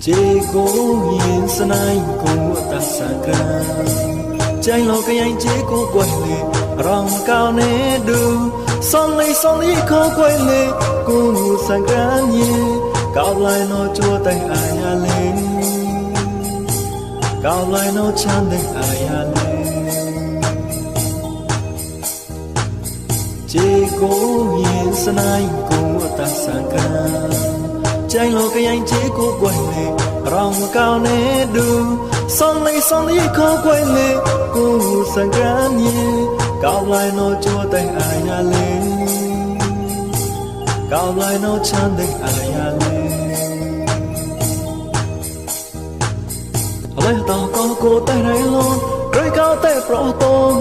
chế cố yên sân ai cùng ta xa ca chạy lo cái anh chế cố quay lệ rong cao nè đưa son lấy khó quay lệ cùng xa ca nhé cao lại nó chua tay ai à lên cao lại nó chan tay ai à lên chế cố yên sân ai cùng ta xa ca chạy lo cái anh chế cố quay lệ rong cao nè đưa son lấy khó quay lệ cùng sang ca nhé cao lại nó chua tay ai à lên cao lại nó chan tay ai à lên lấy tao có cô tay này luôn rơi cao tay pro tôn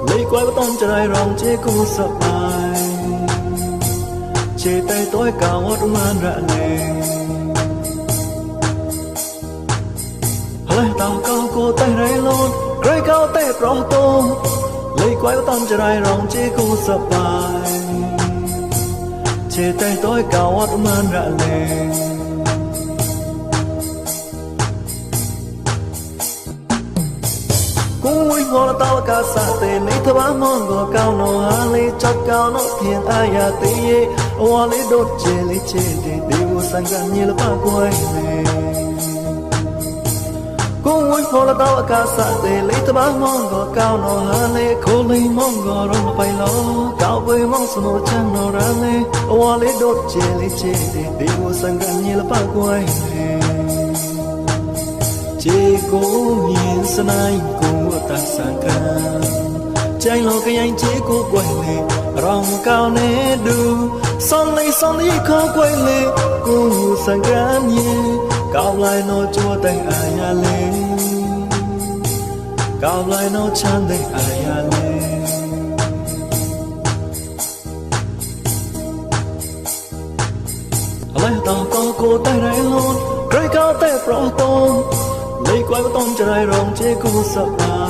lấy quay bắt tôn cho đây rong chế cô sập bài chế tay tối cao hót man rạ lên lấy tao cao cô tay này luôn rơi cao tay pro tôn lấy quay bắt tôn cho đây rong chế cô sập bài chế tay tối cao hót man rạ lên cúi ngó tao cả sa tê lấy thơ bá mong gò cao nó hà lấy chót cao nó thiên ai à tê hoa lấy đốt chê để tiêu sang gan như là ba quay lệ cúi ngó tao cả sa tê lấy thơ bá mong gò cao nó hà lấy khô lấy mong gò rong phải lo cao với mong sờ mồ trăng nó ra lệ hoa lấy đốt chê để tiêu sang gan như là ba quay lệ chế cố nhiên sân ai cùng ta sang ca chạy lo cái anh chế cố quay lệ rong cao nè đưa son lấy khó quay lệ cùng sang ca nhé cao lại nó chua tay ai à lên cao lại nó chan tay ai à lên lấy tao có cô tay này luôn rơi cao tay pro tôn lấy quay bắt tôn cho đây rong chế cô sập